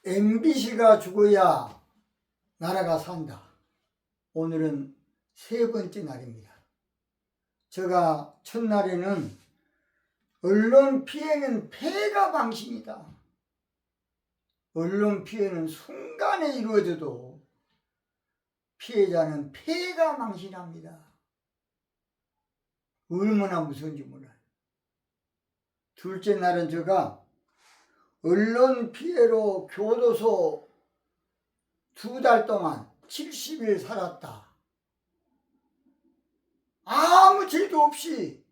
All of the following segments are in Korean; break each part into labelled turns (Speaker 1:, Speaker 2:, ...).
Speaker 1: MBC가 죽어야 나라가 산다. 오늘은 세 번째 날입니다. 제가 첫날에는 언론 피해는 폐가 방심이다. 언론 피해는 순간에 이루어져도 피해자는 폐가 망신합니다. 얼마나 무서운지 몰라요. 둘째 날은 제가 언론 피해로 교도소 2달 동안 70일 살았다. 아무 죄도 없이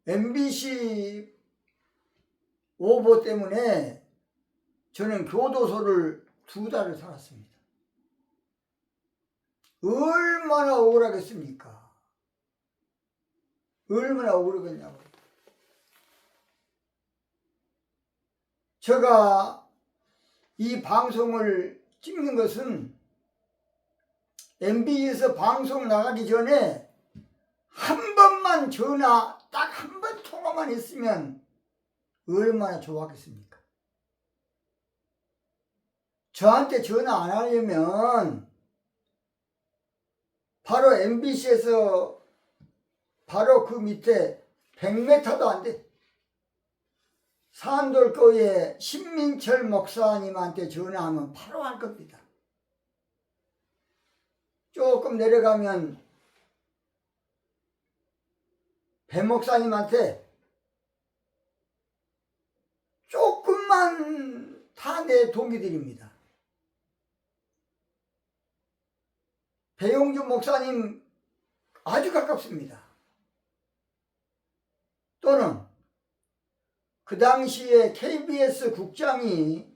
Speaker 1: MBC 오보 때문에 저는 교도소를 2달을 살았습니다. 얼마나 억울하겠습니까? 얼마나 억울하겠냐고. 제가 이 방송을 찍는 것은 MBC에서 방송 나가기 전에 한 번만 전화 딱 한 번 통화만 했으면 얼마나 좋았겠습니까? 저한테 전화 안 하려면 바로 MBC에서 바로 그 밑에 100m도 안 돼. 산돌교회 신민철 목사님한테 전화하면 바로 할 겁니다. 조금 내려가면 배 목사님한테 조금만 다 내 동기들입니다. 배용주 목사님 아주 가깝습니다. 또는 그 당시에 KBS 국장이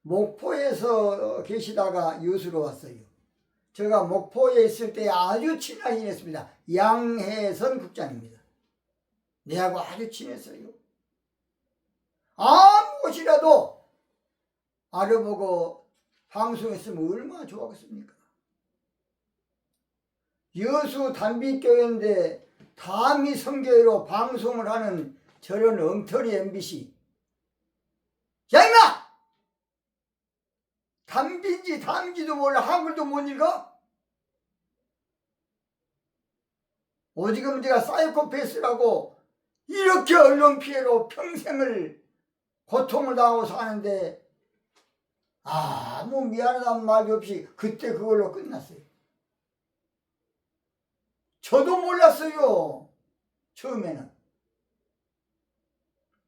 Speaker 1: 목포에서 계시다가 여수로 왔어요. 제가 목포에 있을 때 아주 친하게 지냈습니다. 양혜선 국장입니다. 내하고 아주 친했어요. 아무 것이라도 알아보고 방송했으면 얼마나 좋았겠습니까? 여수 단비교회인데 담이 성교회로 방송을 하는 저런 엉터리 MBC. 야 임마! 담비인지 담인지도 몰라. 한글도 못 읽어? 오지금 제가 사이코패스라고 이렇게 언론 피해로 평생을 고통을 당하고 사는데 아무 미안하다는 말도 없이 그때 그걸로 끝났어요. 저도 몰랐어요. 처음에는.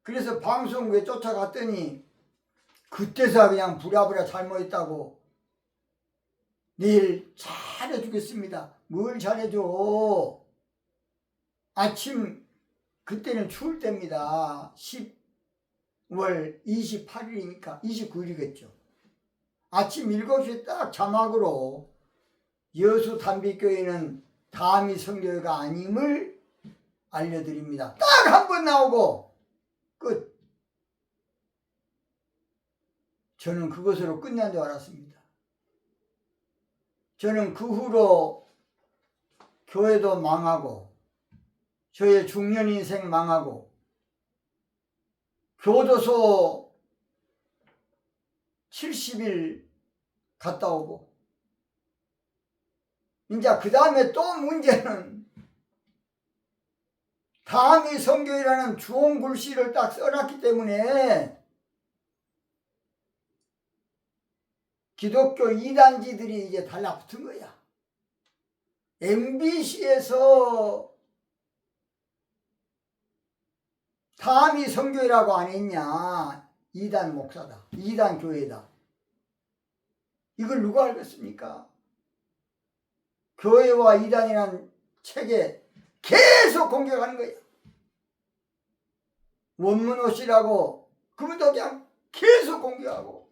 Speaker 1: 그래서 방송국에 쫓아갔더니 그때서 그냥 부랴부랴 잘못했다고 내일 잘해주겠습니다. 뭘 잘해줘. 아침 그때는 추울 때입니다. 10월 28일이니까 29일이겠죠. 아침 7시에 딱 자막으로 여수 단비교회는 담이 성교회가 아님을 알려드립니다. 딱 한 번 나오고 끝. 저는 그것으로 끝난 줄 알았습니다. 저는 그 후로 교회도 망하고 저의 중년 인생 망하고 교도소 70일 갔다 오고 이제 그 다음에 또 문제는 담이 성교회라는 주홍 글씨를 딱 써놨기 때문에 기독교 이단지들이 이제 달라붙은 거야. MBC에서 담이 성교회라고 안 했냐. 이단 목사다. 이단 교회다. 이걸 누가 알겠습니까? 교회와 이단이라는 책에 계속 공격하는 거야. 원문호씨라고 그분도 그냥 계속 공격하고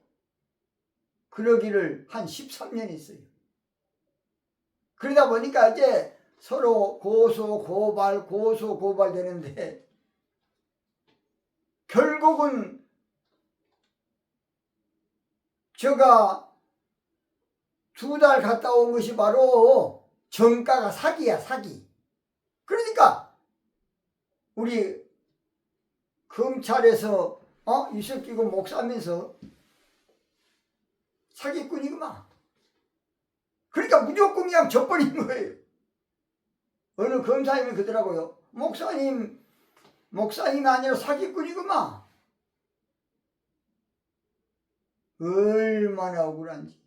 Speaker 1: 그러기를 한 13년 했어요. 그러다 보니까 이제 서로 고소 고발 되는데 결국은 제가 2달 갔다 온 것이 바로 정가가 사기야, 사기. 그러니까 우리 검찰에서 이 새끼 이거 목사면서 사기꾼이구만. 그러니까 무조건 그냥 져버리는 거예요. 어느 검사님이 그러더라고요. 목사님이 아니라 사기꾼이구만. 얼마나 억울한지.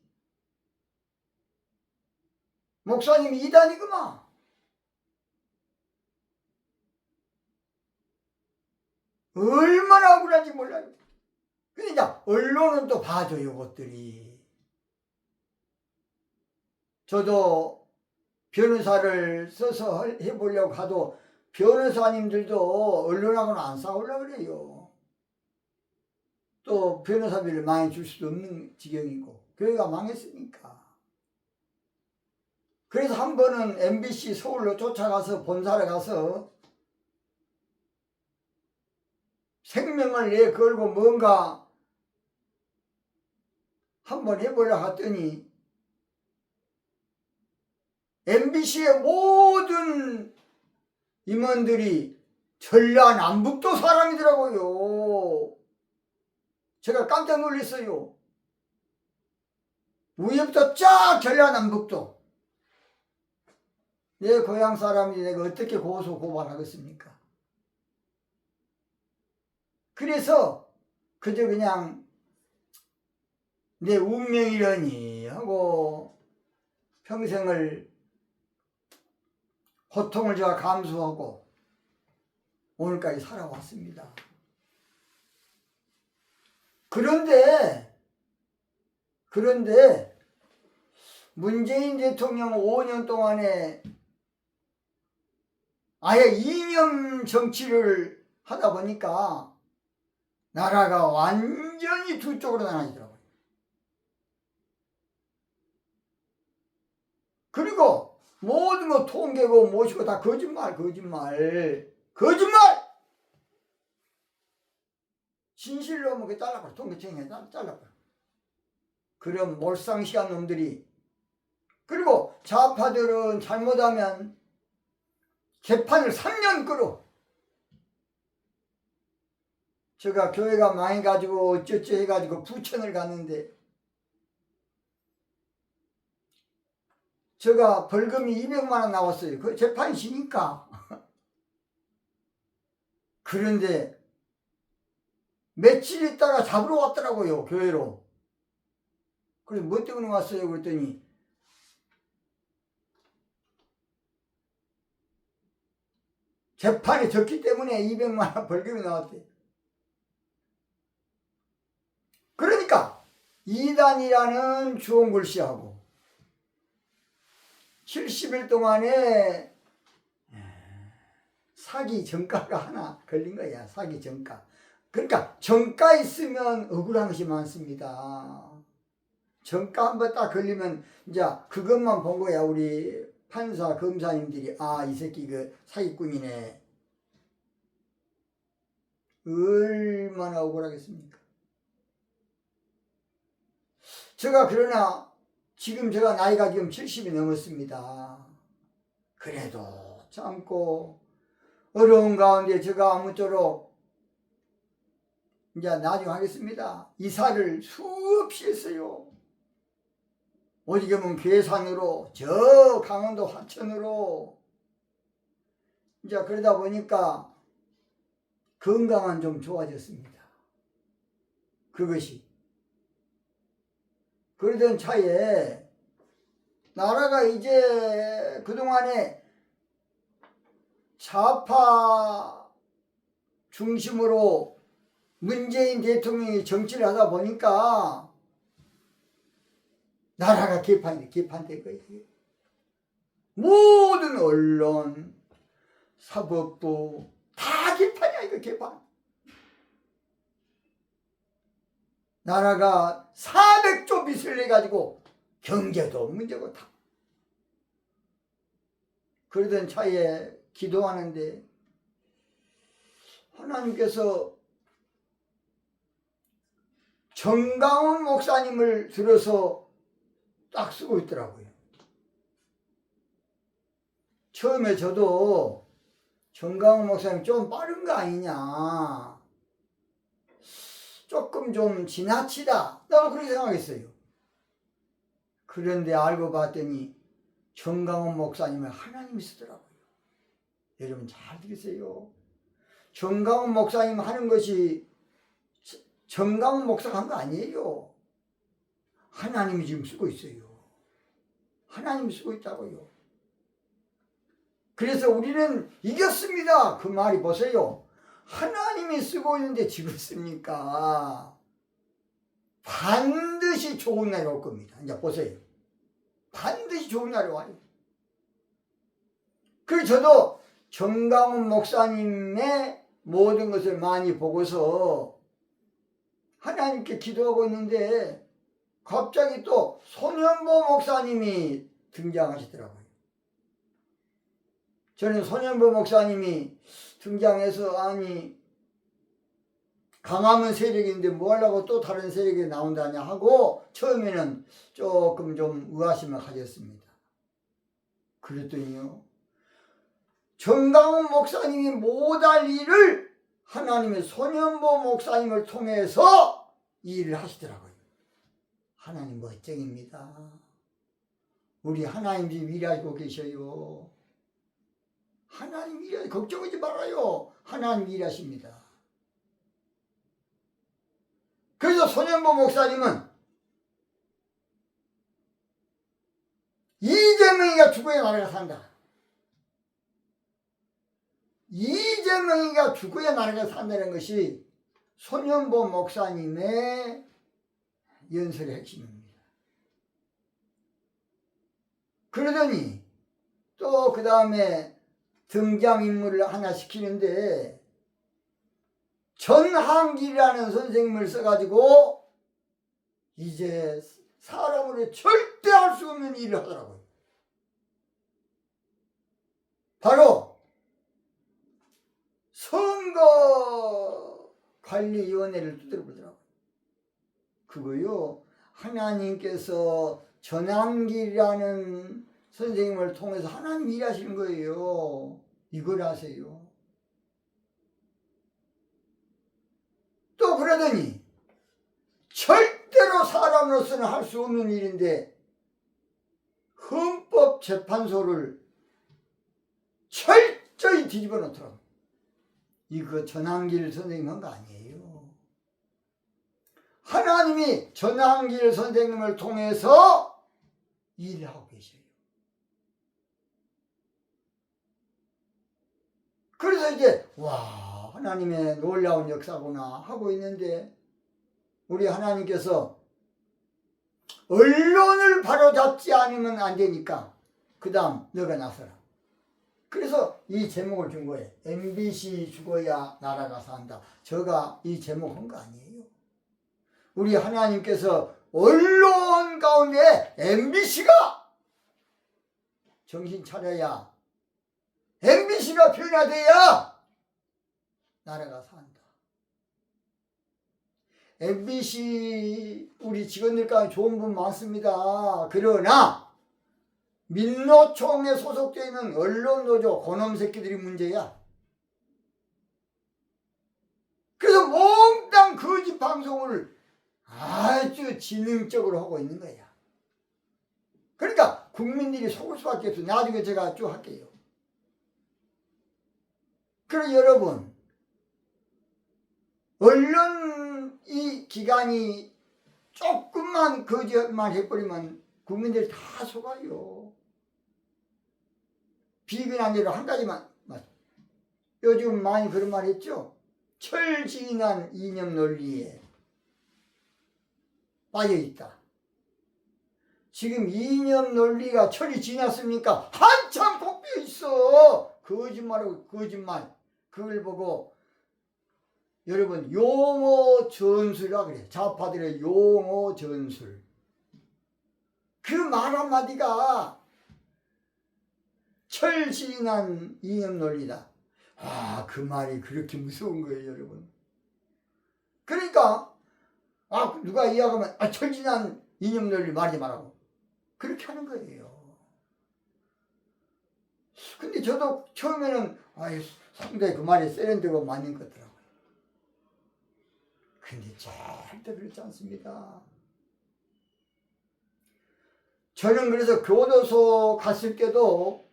Speaker 1: 목사님이 이단이구만. 얼마나 억울한지 몰라요. 근데 이제 언론은 또 봐줘요, 이것들이. 저도 변호사를 써서 해보려고 하도 변호사님들도 언론하고는 안 싸우려고 그래요. 또 변호사비를 많이 줄 수도 없는 지경이고 교회가 망했으니까. 그래서 한 번은 MBC 서울로 쫓아가서 본사를 가서 생명을 내 걸고 뭔가 한번 해보려고 했더니 MBC의 모든 임원들이 전라남북도 사람이더라고요. 제가 깜짝 놀랐어요. 위에부터 쫙 전라남북도. 내 고향 사람이 내가 어떻게 고소 고발하겠습니까? 그래서 그저 그냥 내 운명이려니 하고 평생을 고통을 제가 감수하고 오늘까지 살아왔습니다. 그런데 문재인 대통령 5년 동안에 아예 이념 정치를 하다 보니까 나라가 완전히 두 쪽으로 나눠지더라고요. 그리고 모든 거 통계고 무엇이고 다 거짓말. 진실로 하면 잘라버려. 통계청에 잘라버려. 그런 몰상식한 놈들이. 그리고 좌파들은 잘못하면 재판을 3년 끌어. 제가 교회가 망해가지고 어쩌쩌 해가지고 부천을 갔는데 제가 벌금이 200만 원 나왔어요. 그 재판이 지니까. 그런데 며칠 있다가 잡으러 왔더라고요, 교회로. 그래서 뭐 때문에 왔어요? 그랬더니 재판이 졌기 때문에 200만 원 벌금이 나왔대요. 그러니까 이단이라는 주홍 글씨하고 70일 동안에 사기 정가가 하나 걸린 거야. 사기 정가. 그러니까 정가 있으면 억울한 것이 많습니다. 정가 한번 딱 걸리면 이제 그것만 본 거야. 우리 판사 검사님들이 이 새끼 그 사기꾼이네. 얼마나 억울하겠습니까? 제가 그러나 지금 제가 나이가 지금 70이 넘었습니다. 그래도 참고 어려운 가운데 제가 아무쪼록 이제 나중에 하겠습니다. 이사를 수없이 했어요. 오지게면 괴산으로 저 강원도 화천으로 이제 그러다 보니까 건강은 좀 좋아졌습니다. 그것이. 그러던 차에 나라가 이제 그동안에 좌파 중심으로 문재인 대통령이 정치를 하다 보니까 나라가 개판된 거예요. 모든 언론, 사법부 다 개판이야. 이거 개판. 나라가 400조 빚을 내가지고 경제도 문제고 다. 그러던 차에 기도하는데 하나님께서 정강훈 목사님을 들어서 딱 쓰고 있더라고요. 처음에 저도 정강훈 목사님 좀 빠른 거 아니냐. 조금 좀 지나치다. 나도 그렇게 생각했어요. 그런데 알고 봤더니 정강원 목사님을 하나님이 쓰더라고요. 여러분 잘 들으세요. 정강원 목사님 하는 것이 정강원 목사가 한 거 아니에요. 하나님이 지금 쓰고 있어요. 하나님이 쓰고 있다고요. 그래서 우리는 이겼습니다. 그 말이 보세요. 하나님이 쓰고 있는데 지겠습니까? 반드시 좋은 날이 올 겁니다. 이제 보세요. 반드시 좋은 날이 와요. 그래서 저도 정강훈 목사님의 모든 것을 많이 보고서 하나님께 기도하고 있는데 갑자기 또 손현보 목사님이 등장하시더라고요. 저는 손현보 목사님이 등장해서 아니 강화문 세력인데 뭐 하려고 또 다른 세력이 나온다냐 하고 처음에는 조금 좀 의아심을 가졌습니다. 그랬더니요. 정강훈 목사님이 못할 일을 하나님의 손현보 목사님을 통해서 이 일을 하시더라고요. 하나님 멋쟁입니다. 우리 하나님 지금 일하고 계셔요. 하나님 일하 걱정하지 말아요. 하나님 일하십니다. 그래서 손현보 목사님은 이재명이가 죽어야 나라가 산다. 이재명이가 죽어야 나라가 산다는 것이 손현보 목사님의 연설의 핵심입니다. 그러더니 또 그 다음에 등장인물을 하나 시키는데 전한길이라는 선생님을 써가지고 이제 사람으로 절대 할 수 없는 일을 하더라고요. 바로 선거관리위원회를 두드려 보더라고요. 그거요, 하나님께서 전한길이라는 선생님을 통해서 하나님 일하시는 거예요. 이걸 아세요. 또 그러더니 절대로 사람으로서는 할 수 없는 일인데 헌법재판소를 철저히 뒤집어 놓더라고요. 이거 전한길 선생님 한 거 아니에요. 하나님이 전한길 선생님을 통해서 일을 하고 계셔요. 그래서 이제 와, 하나님의 놀라운 역사구나 하고 있는데 우리 하나님께서 언론을 바로잡지 않으면 안 되니까 그 다음 너가 나서라. 그래서 이 제목을 준 거예요. MBC 죽어야 나라가 산다. 제가 이 제목 한 거 아니에요. 우리 하나님께서 언론 가운데 MBC가 정신 차려야, MBC가 변화돼야 나라가 산다. MBC 우리 직원들 가운데 좋은 분 많습니다. 그러나 민노총에 소속되어 있는 언론노조 고놈 새끼들이 문제야. 그래서 몽땅 거짓 방송을 아주 지능적으로 하고 있는 거야. 그러니까 국민들이 속을 수밖에 없어. 나중에 제가 쭉 할게요. 그래서 여러분, 언론 이 기관이 조금만 거짓말 해버리면 국민들이 다 속아요. 비근한 예로 한 가지만, 요즘 많이 그런 말 했죠. 철지난 이념 논리에 빠져있다. 지금 이념 논리가 철이 지났습니까? 한참 꼽혀 있어. 거짓말하고 거짓말. 그걸 보고 여러분 용어 전술이라 그래요. 좌파들의 용어 전술. 그 말 한마디가 철지난 이념 논리다. 아, 그 말이 그렇게 무서운 거예요, 여러분. 그러니까 누가 이야기하면 철지난 이념 논리 말하지 말라고 그렇게 하는 거예요. 근데 저도 처음에는 상당히 그 말이 세련되고 맞는 것 같더라고요. 근데 절대 그렇지 않습니다. 저는 그래서 교도소 갔을 때도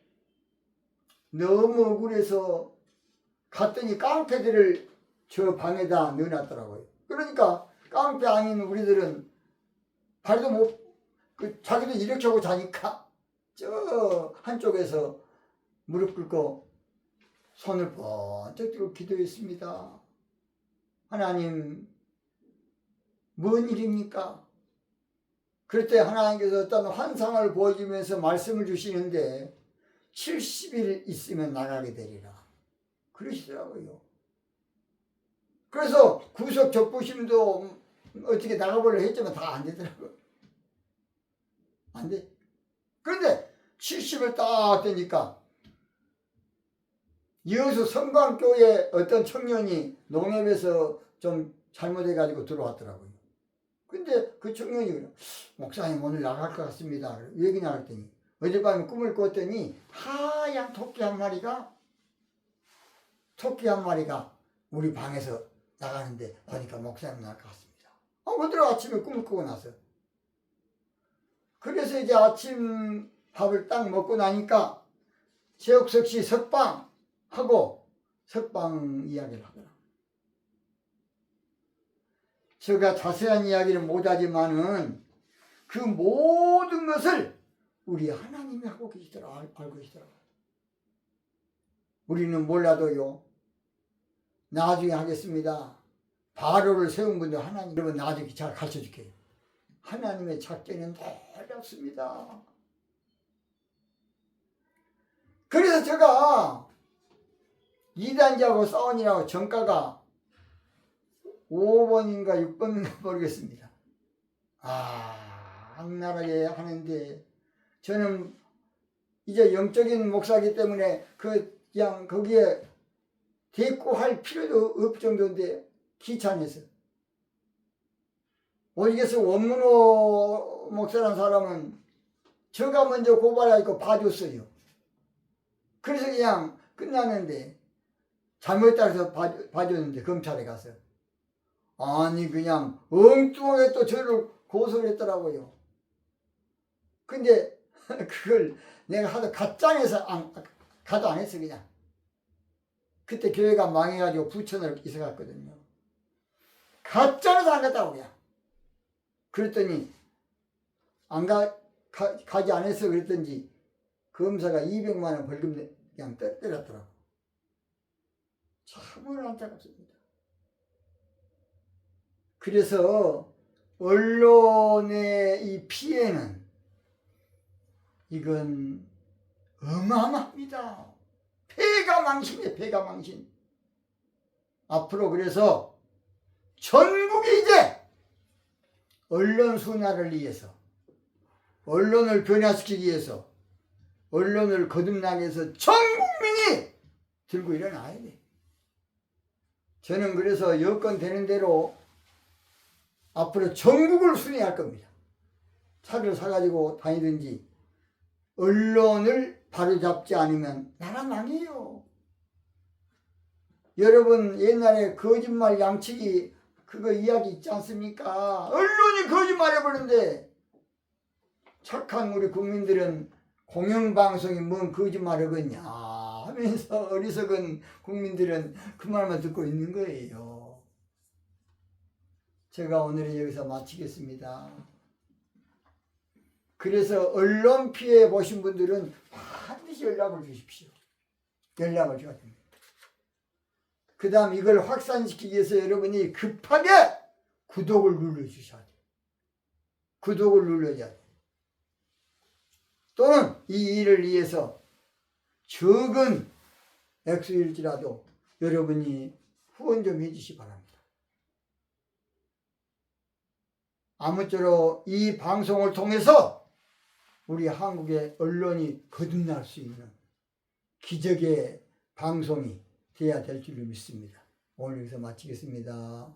Speaker 1: 너무 억울해서 갔더니 깡패들을 저 방에다 넣어놨더라고요. 그러니까 깡패 아닌 우리들은 발도 못, 자기도 이렇게 하고 자니까 저 한쪽에서 무릎 꿇고 손을 번쩍 들고 기도했습니다. 하나님, 뭔 일입니까? 그럴 때 하나님께서 어떤 환상을 보여주면서 말씀을 주시는데 70일 있으면 나가게 되리라 그러시더라고요. 그래서 구속 적부심도 어떻게 나가보려고 했지만 다 안 되더라고요. 안 돼. 그런데 70을 딱 되니까 여수 성광교회 어떤 청년이 농협에서 좀 잘못해가지고 들어왔더라고요. 근데 그 청년이 목사님 오늘 나갈 것 같습니다. 왜 그러냐 했더니 어젯밤에 꿈을 꿨더니 하얀 토끼 한 마리가 우리 방에서 나가는데 보니까 목사님 나갈 것 같습니다. 오늘 아침에 꿈을 꾸고 나서 그래서 이제 아침 밥을 딱 먹고 나니까 최옥석 씨 석방하고 석방 이야기를 하더라고요. 제가 자세한 이야기를 못하지만은 그 모든 것을 우리 하나님이 하고 알고 계시더라고요. 우리는 몰라도요. 나중에 하겠습니다. 바로를 세운 분들 하나님, 여러분 나중에 잘 가르쳐 줄게요. 하나님의 작전은 놀랍습니다. 그래서 제가 이단자하고 싸우니라고 정가가 5번인가 6번인가 모르겠습니다. 악랄하게 하는데 저는 이제 영적인 목사이기 때문에 그냥 거기에 대꾸할 필요도 없을 정도인데 귀찮아서. 오직에서 원문호 목사라는 사람은 저가 먼저 고발하고 봐줬어요. 그래서 그냥 끝났는데 잘못했다 해서 봐줬는데 검찰에 가서 아니 그냥 엉뚱하게 또 저를 고소를 했더라고요. 근데 그걸 내가 하도 가짜내서 가도 안 했어. 그냥 그때 교회가 망해가지고 부천으로 이사 갔거든요. 가짜내서 안 갔다고 그냥. 그랬더니 가지 않았어 그랬던지 검사가 200만 원 벌금 그냥 때렸더라고. 참으로 안타깝습니다. 그래서 언론의 이 피해는 이건 어마어마합니다. 폐가 망신이에요. 폐가 망신. 앞으로 그래서 전국이 이제 언론 순화를 위해서 언론을 변화시키기 위해서 언론을 거듭나게 해서 전 국민이 들고 일어나야 돼. 저는 그래서 여건 되는 대로 앞으로 전국을 순회할 겁니다. 차를 사가지고 다니든지 언론을 바로잡지 않으면 나라 망해요. 여러분 옛날에 거짓말 양치기 그거 이야기 있지 않습니까? 언론이 거짓말해버리는데 착한 우리 국민들은 공영방송이 뭔 거짓말 하겠냐 하면서 어리석은 국민들은 그 말만 듣고 있는 거예요. 제가 오늘은 여기서 마치겠습니다. 그래서 언론 피해 보신 분들은 반드시 연락을 주십시오. 연락을 줘야 됩니다. 그 다음 이걸 확산시키기 위해서 여러분이 급하게 구독을 눌러주셔야 돼요. 구독을 눌러줘야 돼요. 또는 이 일을 위해서 적은 액수일지라도 여러분이 후원 좀 해주시기 바랍니다. 아무쪼록 이 방송을 통해서 우리 한국의 언론이 거듭날 수 있는 기적의 방송이 되어야 될 줄로 믿습니다. 오늘 여기서 마치겠습니다.